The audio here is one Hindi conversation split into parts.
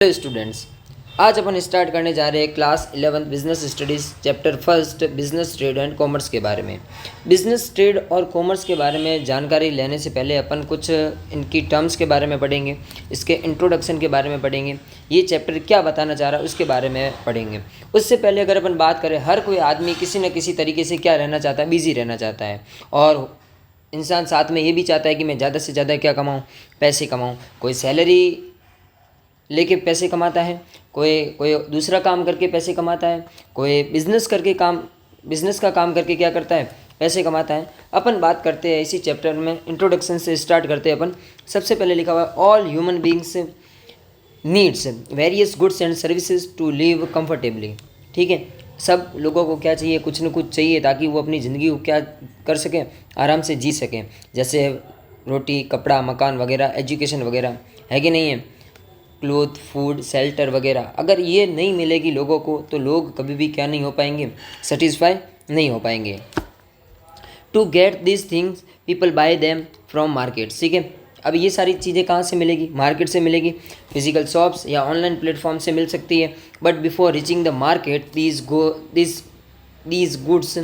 हेलो स्टूडेंट्स, आज अपन स्टार्ट करने जा रहे हैं class 11 business studies chapter first business trade and commerce के बारे में। बिजनेस ट्रेड और कॉमर्स के बारे में जानकारी लेने से पहले अपन कुछ इनकी टर्म्स के बारे में पढ़ेंगे, इसके इंट्रोडक्शन के बारे में पढ़ेंगे, ये चैप्टर क्या बताना चाह रहा है उसके बारे में पढ़ेंगे। उससे पहले अगर अपन बात करें, हर कोई आदमी किसी न किसी तरीके से क्या रहना चाहता है, बिजी रहना चाहता है। और इंसान साथ में ये भी चाहता है कि मैं ज़्यादा से ज़्यादा क्या कमाऊँ, पैसे कमाऊँ। कोई सैलरी लेके पैसे कमाता है, कोई दूसरा काम करके पैसे कमाता है, कोई बिजनेस का काम करके क्या करता है, पैसे कमाता है। अपन बात करते हैं इसी चैप्टर में, इंट्रोडक्शन से स्टार्ट करते हैं अपन। सबसे पहले लिखा हुआ है all human beings needs various goods and services to live comfortably. ठीक है, सब लोगों को क्या चाहिए, कुछ न कुछ चाहिए ताकि वो अपनी ज़िंदगी को क्या कर सकें, आराम से जी सकें। जैसे रोटी, कपड़ा, मकान वगैरह, एजुकेशन वगैरह, है कि नहीं है, क्लोथ, फूड, शेल्टर वगैरह। अगर ये नहीं मिलेगी लोगों को तो लोग कभी भी क्या नहीं हो पाएंगे, सेटिस्फाई नहीं हो पाएंगे। To get this things people buy them from market. ठीक है, अब ये सारी चीज़ें कहाँ से मिलेगी, मार्केट से मिलेगी, फिजिकल शॉप्स या ऑनलाइन प्लेटफॉर्म से मिल सकती है। But before reaching the market these goods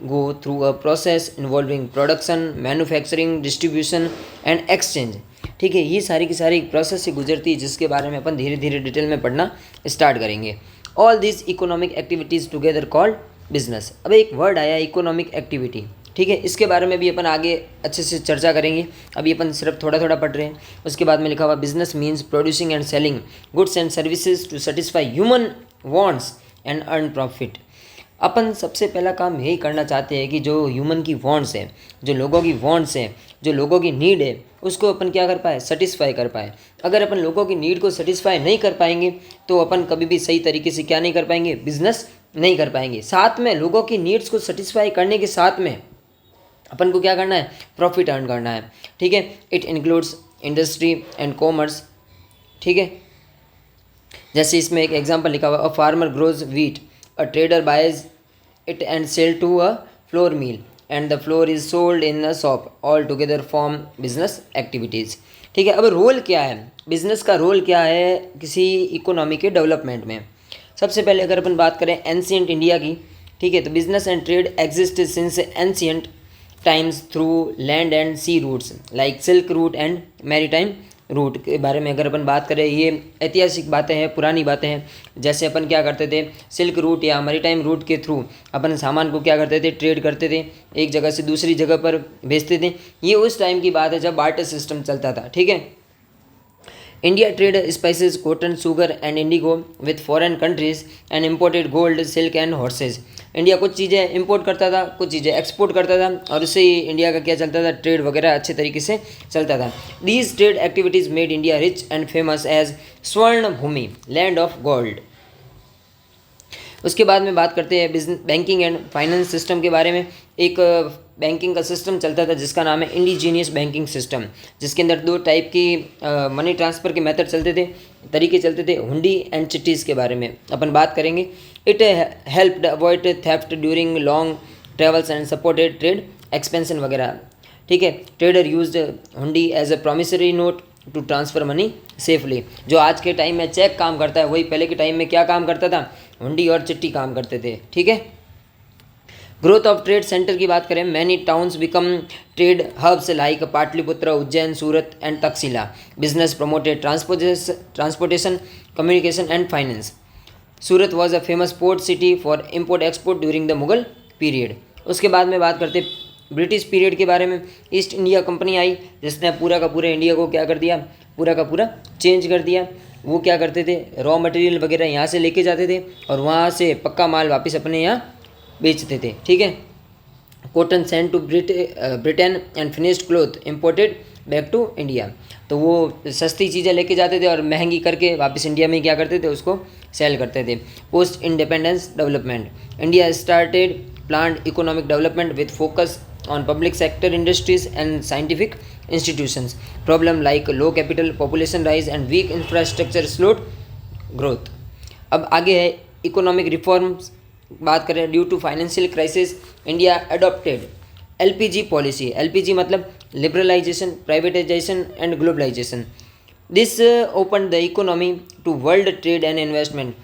go through a process involving production, manufacturing, distribution and exchange। ठीक है, ये सारी की सारी प्रोसेस से गुजरती है जिसके बारे में अपन धीरे धीरे डिटेल में पढ़ना स्टार्ट करेंगे। All this economic activities together called business. अब एक वर्ड आया इकोनॉमिक एक्टिविटी। ठीक है, इसके बारे में भी अपन आगे अच्छे से चर्चा करेंगे, अभी अपन सिर्फ थोड़ा थोड़ा पढ़ रहे हैं। उसके बाद में लिखा हुआ business means producing and selling goods and services to satisfy human wants and earn profit. अपन सबसे पहला काम यही करना चाहते हैं कि जो ह्यूमन की वांट्स है, जो लोगों की वांट्स है, जो लोगों की नीड है, उसको अपन क्या कर पाए, सेटिस्फाई कर पाए। अगर अपन लोगों की नीड को सेटिस्फाई नहीं कर पाएंगे तो अपन कभी भी सही तरीके से क्या नहीं कर पाएंगे, बिजनेस नहीं कर पाएंगे। साथ में लोगों की नीड्स को सेटिस्फाई करने के साथ में अपन को क्या करना है, प्रॉफिट अर्न करना है। ठीक है, it includes industry and commerce. ठीक है, जैसे इसमें एक एग्जांपल लिखा हुआ, a farmer grows wheat, a trader buys it and sell to a flour mill and the flour is sold in a shop, all together form business activities। ठीक है, अब रोल क्या है, बिजनेस का रोल क्या है किसी इकोनॉमी के डेवलपमेंट में। सबसे पहले अगर अपन बात करें एंशियंट इंडिया की, ठीक है, तो business and trade exist since ancient times through land and sea routes like silk route and maritime route के बारे में अगर अपन बात करें, ये ऐतिहासिक बातें हैं, पुरानी बातें हैं। जैसे अपन क्या करते थे, सिल्क रूट या मैरीटाइम रूट के थ्रू अपन सामान को क्या करते थे, ट्रेड करते थे, एक जगह से दूसरी जगह पर भेजते थे। ये उस टाइम की बात है जब बार्टर सिस्टम चलता था। ठीक है, India trade spices, cotton, sugar and Indigo with foreign countries and imported gold, silk and horse's. India कुछ चीज़ें इंपोर्ट करता था, कुछ चीज़ें एक्सपोर्ट करता था, और उससे ही इंडिया का क्या चलता था, ट्रेड वगैरह अच्छे तरीके से चलता था। These trade activities made India rich and famous as Swarna Bhumi, land of gold. उसके बाद में बात करते हैं business banking and finance system के बारे में। एक बैंकिंग का सिस्टम चलता था जिसका नाम है इंडिजीनियस बैंकिंग सिस्टम, जिसके अंदर दो टाइप की मनी ट्रांसफ़र के मेथड चलते थे, तरीके चलते थे, हुंडी एंड चिट्टीज़ के बारे में अपन बात करेंगे। It helped avoid theft during long travels and supported trade expansion वगैरह। ठीक है, trader used hundi as a promissory note to transfer money safely. जो आज के टाइम में चेक काम करता है वही पहले के टाइम में क्या काम करता था, हुंडी और चिट्ठी काम करते थे। ठीक है, ग्रोथ ऑफ ट्रेड सेंटर की बात करें, many towns become trade hubs like Pataliputra, Ujjain, Surat and Taxila. Business promoted transportation, communication and finance. Surat was a famous port city for import export during the Mughal period. उसके बाद में बात करते ब्रिटिश पीरियड के बारे में। ईस्ट इंडिया कंपनी आई जिसने पूरा का पूरा इंडिया को क्या कर दिया, पूरा का पूरा चेंज कर दिया। वो क्या करते थे, रॉ मटेरियल वगैरह यहाँ से लेके जाते थे और वहाँ से पक्का माल वापस अपने यहाँ बेचते थे। ठीक है, cotton send to Britain and finished cloth imported back to India. तो वो सस्ती चीज़ें लेके जाते थे और महंगी करके वापस इंडिया में क्या करते थे, उसको सेल करते थे। Post independence development, India started planned economic development with focus on public sector industries and scientific institutions. Problem like low capital, population rise and weak infrastructure slowed growth। अब आगे है इकोनॉमिक रिफॉर्म्स बात करें। Due to financial crisis India adopted LPG policy. LPG मतलब liberalization, privatization and globalization. This open the economy to world trade and investment.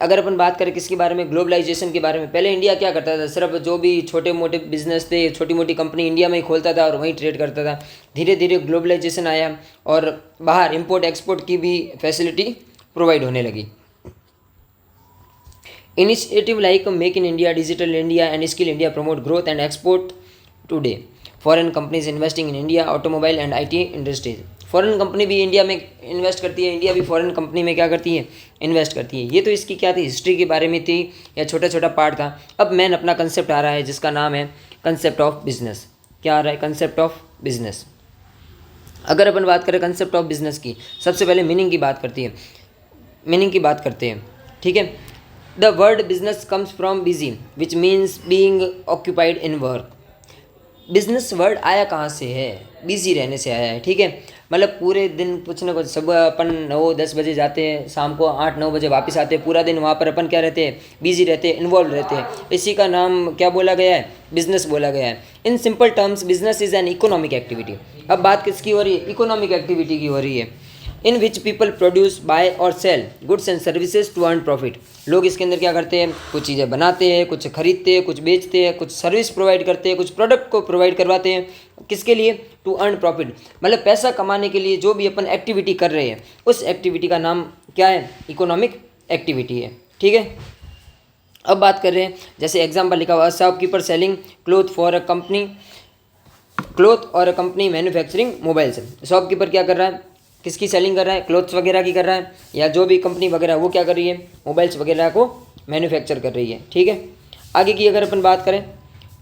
अगर अपन बात करें किसके बारे में, ग्लोबलाइजेशन के बारे में, पहले इंडिया क्या करता था, सिर्फ जो भी छोटे मोटे बिजनेस थे, छोटी मोटी कंपनी इंडिया में ही खोलता था और वहीं ट्रेड करता था। धीरे धीरे ग्लोबलाइजेशन आया और बाहर इंपोर्ट एक्सपोर्ट की भी फैसिलिटी प्रोवाइड होने लगी। Initiative like make in India, digital India and skill India promote growth and export today. Foreign companies investing in India, automobile and IT industries. Foreign company भी इंडिया में इन्वेस्ट करती है, इंडिया भी फॉरेन कंपनी में क्या करती है, इन्वेस्ट करती है। ये तो इसकी क्या थी, हिस्ट्री के बारे में थी या छोटा छोटा पार्ट था। अब मेन अपना कंसेप्ट आ रहा है जिसका नाम है कंसेप्ट ऑफ बिजनेस। क्या आ रहा है, कंसेप्ट ऑफ बिजनेस। अगर अपन बात करें कंसेप्ट ऑफ बिजनेस की, सबसे पहले मीनिंग की बात करते हैं, ठीक है। The word business comes from busy which means being occupied in work. Business word आया कहाँ से है, बिजी रहने से आया है, ठीक है। मतलब पूरे दिन कुछ ना कुछ, सुबह अपन 9-10 बजे जाते हैं, शाम को 8-9 बजे वापस आते हैं, पूरा दिन वहाँ पर अपन क्या रहते हैं, बिजी रहते हैं, इन्वॉल्व रहते हैं। इसी का नाम क्या बोला गया है, बिजनेस बोला गया है। In simple terms business is an economic activity. अब बात किसकी हो रही है, इकोनॉमिक एक्टिविटी की हो रही है। In which people produce, buy और sell goods and services to earn profit. लोग इसके अंदर क्या करते हैं, कुछ चीज़ें बनाते हैं, कुछ खरीदते हैं, कुछ बेचते हैं, कुछ सर्विस प्रोवाइड करते हैं, कुछ प्रोडक्ट को प्रोवाइड करवाते हैं। किसके लिए, टू अर्न प्रॉफिट, मतलब पैसा कमाने के लिए जो भी अपन एक्टिविटी कर रहे हैं उस एक्टिविटी का नाम क्या है, इकोनॉमिक एक्टिविटी है, ठीक है। अब बात कर रहे हैं, जैसे एग्जाम्पल लिखा हुआ, shopkeeper selling cloth for a company, cloth और a company manufacturing mobiles. Shopkeeper क्या कर रहा है, किसकी सेलिंग कर रहा है, क्लोथ्स वगैरह की कर रहा है, या जो भी कंपनी वगैरह वो क्या कर रही है, मोबाइल्स वगैरह को मैन्युफैक्चर कर रही है, ठीक है। आगे की अगर अपन बात करें,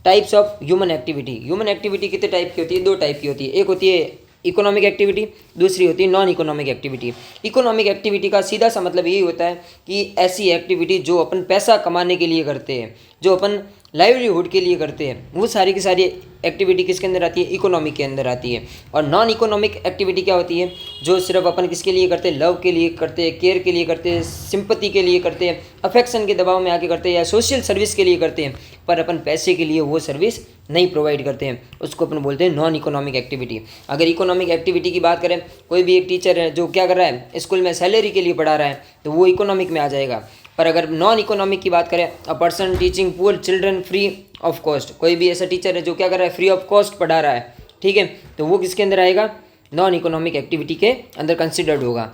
types of human activity. Human activity कितने टाइप की होती है, 2 टाइप की होती है। एक होती है इकोनॉमिक एक्टिविटी, दूसरी होती है non economic activity. Economic activity का सीधा सा मतलब यही होता है कि ऐसी एक्टिविटी जो अपन पैसा कमाने के लिए करते हैं, जो अपन लाइवलीहुड के लिए करते हैं, वो सारी की सारी एक्टिविटी किसके अंदर आती है, इकोनॉमिक के अंदर आती है। और नॉन इकोनॉमिक एक्टिविटी क्या होती है, जो सिर्फ अपन किसके लिए करते हैं, लव के लिए करते हैं, केयर के लिए करते हैं, सिंपत्ति के लिए करते हैं, अफेक्शन के दबाव में आके करते हैं, या सोशल सर्विस के लिए करते हैं, पर अपन पैसे के लिए वो सर्विस नहीं प्रोवाइड करते हैं, उसको अपन बोलते हैं नॉन इकोनॉमिक एक्टिविटी। अगर इकोनॉमिक एक्टिविटी की बात करें, कोई भी एक टीचर है जो क्या कर रहा है, स्कूल में सैलरी के लिए पढ़ा रहा है, तो वो इकोनॉमिक में आ जाएगा। पर अगर नॉन इकोनॉमिक की बात करें, a person teaching poor children free of cost, कोई भी ऐसा टीचर है जो क्या कर रहा है, फ्री ऑफ कॉस्ट पढ़ा रहा है, ठीक है, तो वो किसके अंदर आएगा, नॉन इकोनॉमिक एक्टिविटी के अंदर कंसिडर्ड होगा।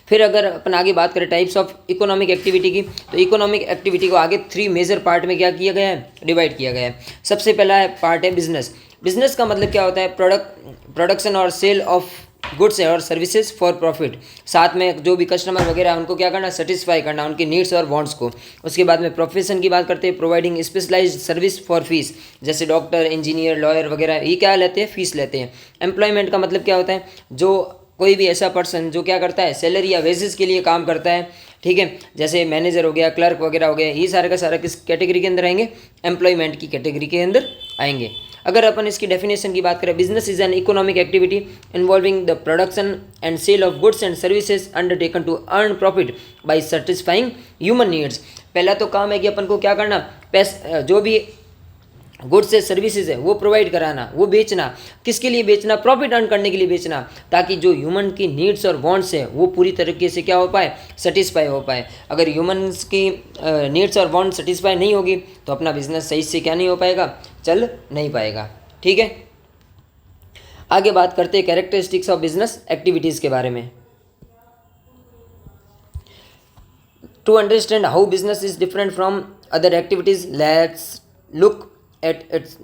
फिर अगर अपन आगे बात करें टाइप्स ऑफ इकोनॉमिक एक्टिविटी की, तो इकोनॉमिक एक्टिविटी को आगे 3 मेजर पार्ट में क्या किया गया है, डिवाइड किया गया है। सबसे पहला पार्ट है बिजनेस। बिजनेस का मतलब क्या होता है, प्रोडक्शन और सेल ऑफ गुड्स और सर्विसेज फॉर प्रॉफिट। साथ में जो भी कस्टमर वगैरह उनको क्या करना, सेटिस्फाई करना उनकी नीड्स और वांट्स को। उसके बाद में प्रोफेशन की बात करते हैं, providing specialised service for fee, जैसे डॉक्टर, इंजीनियर, लॉयर वगैरह, ये क्या लेते हैं, फीस लेते हैं। एम्प्लॉयमेंट का मतलब क्या होता है, जो कोई भी ऐसा पर्सन जो क्या करता है, सैलरी या वेजेस के लिए काम करता है, ठीक है, जैसे मैनेजर हो गया, क्लर्क वगैरह हो गया, ये सारे का सारा किस कैटेगरी के अंदर आएंगे, एम्प्लॉयमेंट की कैटेगरी के अंदर आएंगे। अगर अपन इसकी डेफिनेशन की बात करें, business is an economic activity involving the production and sale of goods and services undertaken to earn profit by satisfying human needs. पहला तो काम है कि अपन को क्या करना, जो भी गुड्स से सर्विसेज है वो प्रोवाइड कराना, वो बेचना, किसके लिए बेचना, प्रॉफिट अर्न करने के लिए बेचना, ताकि जो ह्यूमन की नीड्स और वांट्स है वो पूरी तरीके से क्या हो पाए, सेटिस्फाई हो पाए। अगर ह्यूमन्स की नीड्स और वांट्स सेटिस्फाई नहीं होगी तो अपना बिजनेस सही से क्या नहीं हो पाएगा, चल नहीं पाएगा, ठीक है। आगे बात करते हैं कैरेक्टरिस्टिक्स ऑफ बिजनेस एक्टिविटीज़ के बारे में। To understand how business is different from other activities, let's look at its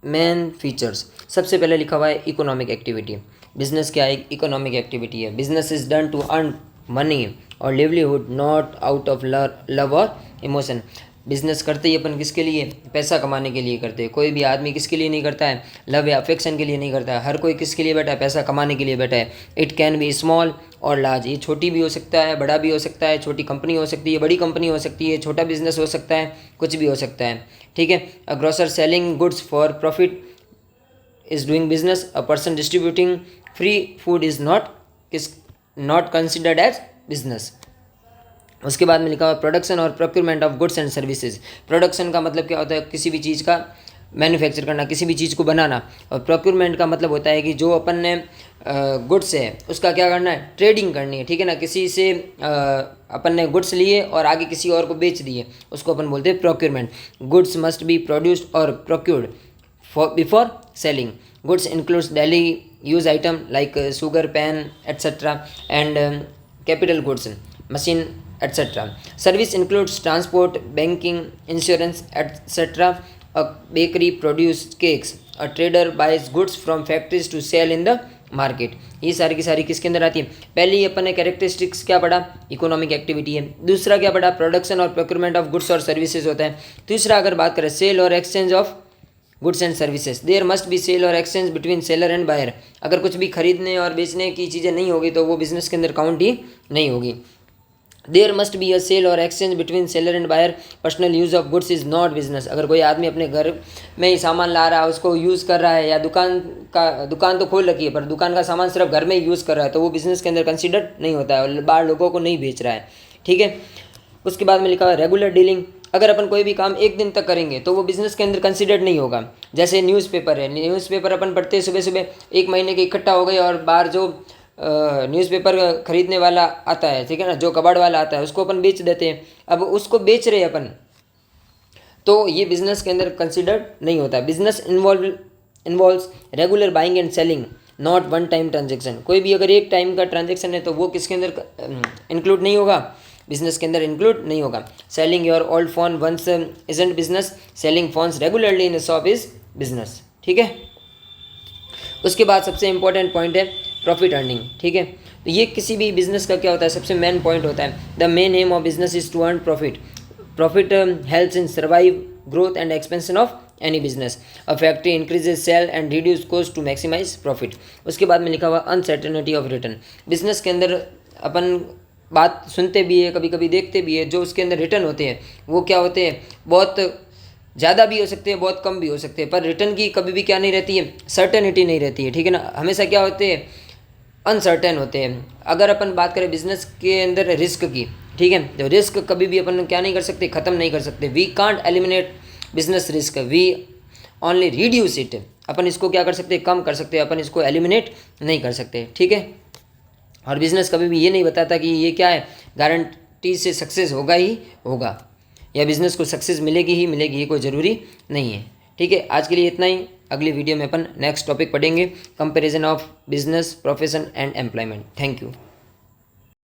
main features. सबसे पहले लिखा हुआ है इकोनॉमिक एक्टिविटी। बिजनेस क्या है, इकोनॉमिक एक्टिविटी है। Business is done to earn money और livelihood, not out of love और इमोशन। बिजनेस करते ही अपन किसके लिए, पैसा कमाने के लिए करते हैं। कोई भी आदमी किसके लिए नहीं करता है, लव या अफेक्शन के लिए नहीं करता है। हर कोई किसके लिए बैठा है, पैसा कमाने के लिए बैठा है। इट कैन बी स्मॉल और लार्ज, ये छोटी भी हो सकता है, बड़ा भी हो सकता है, छोटी कंपनी हो सकती है, बड़ी कंपनी हो सकती है, छोटा बिजनेस हो सकता है, कुछ भी हो सकता है, ठीक है। A grocer selling goods for profit is doing business. A person distributing free food is not considered as business. उसके बाद में लिखा हुआ प्रोडक्शन और procurement of goods and services. Production का मतलब क्या होता है, किसी भी चीज़ का मैन्युफैक्चर करना, किसी भी चीज़ को बनाना। और प्रोक्योरमेंट का मतलब होता है कि जो अपन ने गुड्स है उसका क्या करना है, ट्रेडिंग करनी है, ठीक है ना। किसी से अपन ने गुड्स लिए और आगे किसी और को बेच दिए, उसको अपन बोलते हैं procurement. Goods must be produced और procured before selling. Goods includes daily use item like sugar, pen etc. and capital goods, machine etc. Service includes transport, banking, insurance etc. A bakery produces cakes. A trader buys goods from factories to sell in the market. ये सारी की सारी किसके अंदर आती है? पहले ही अपन ने कैरेक्टरिस्टिक्स क्या पढ़ा, इकोनॉमिक एक्टिविटी है। दूसरा क्या पढ़ा, प्रोडक्शन और प्रोक्योरमेंट ऑफ गुड्स और सर्विसेज होता है। तीसरा अगर बात करें सेल और exchange of goods and services, there must be sale और exchange between seller and buyer. अगर कुछ भी खरीदने और बेचने की चीज़ें नहीं होगी तो वो बिजनेस के अंदर काउंट ही नहीं होगी। There must be a sale और exchange between seller and buyer. Personal use of goods is not business. अगर कोई आदमी अपने घर में ही सामान ला रहा है, उसको यूज़ कर रहा है, या दुकान तो खोल रखी है पर दुकान का सामान सिर्फ घर में ही यूज़ कर रहा है, तो वो बिज़नेस के अंदर कंसिडर नहीं होता है और बाहर लोगों को नहीं बेच रहा है, ठीक है। उसके बाद में लिखा हुआ है रेगुलर डीलिंग। अगर अपन कोई भी काम एक दिन तक करेंगे तो वो बिज़नेस के अंदर कंसिडर्ड नहीं होगा। जैसे न्यूज़पेपर है, न्यूज़पेपर अपन पढ़ते हैं सुबह सुबह, एक महीने के इकट्ठा हो गए और बाहर जो न्यूज़पेपर खरीदने वाला आता है, ठीक है ना, जो कबाड़ वाला आता है, उसको अपन बेच देते हैं। अब उसको बेच रहे हैं अपन, तो ये बिज़नेस के अंदर कंसिडर्ड नहीं होता। Business involves regular buying and selling, not one time transaction. कोई भी अगर एक टाइम का ट्रांजेक्शन है तो वो किसके अंदर इंक्लूड नहीं होगा, बिजनेस के अंदर इंक्लूड नहीं होगा। Selling your old phone once isn't business, selling phones regularly in shop is business, ठीक है। उसके बाद सबसे इंपॉर्टेंट पॉइंट है प्रॉफिट अर्निंग, ठीक है। तो ये किसी भी बिजनेस का क्या होता है, सबसे मेन पॉइंट होता है। The main aim of business is to earn profit. Profit helps in survive, growth and expansion of any business. A factory increases sale and reduce cost to maximise profit. उसके बाद में लिखा हुआ अनसर्टेनिटी ऑफ रिटर्न। बिजनेस के अंदर अपन बात सुनते भी है, कभी कभी देखते भी है, जो उसके अंदर रिटर्न होते हैं वो क्या होते हैं, बहुत ज़्यादा भी हो सकते हैं, बहुत कम भी हो सकते हैं, पर रिटर्न की कभी भी क्या नहीं रहती है, सर्टेनिटी नहीं रहती है, ठीक है ना। हमेशा क्या होते हैं, अनसर्टेन होते हैं। अगर अपन बात करें बिजनेस के अंदर रिस्क की, ठीक है, तो रिस्क कभी भी अपन क्या नहीं कर सकते, ख़त्म नहीं कर सकते। We can't eliminate business risk, we only reduce it. अपन इसको क्या कर सकते हैं, कम कर सकते हैं, अपन इसको एलिमिनेट नहीं कर सकते, ठीक है। और बिज़नेस कभी भी ये नहीं बताता कि ये क्या है, गारंटी से सक्सेस होगा ही होगा, या बिज़नेस को सक्सेस मिलेगी ही मिलेगी, ये कोई ज़रूरी नहीं है, ठीक है। आज के लिए इतना ही। अगली वीडियो में अपन नेक्स्ट टॉपिक पढ़ेंगे, comparison of business, profession and employment. Thank you.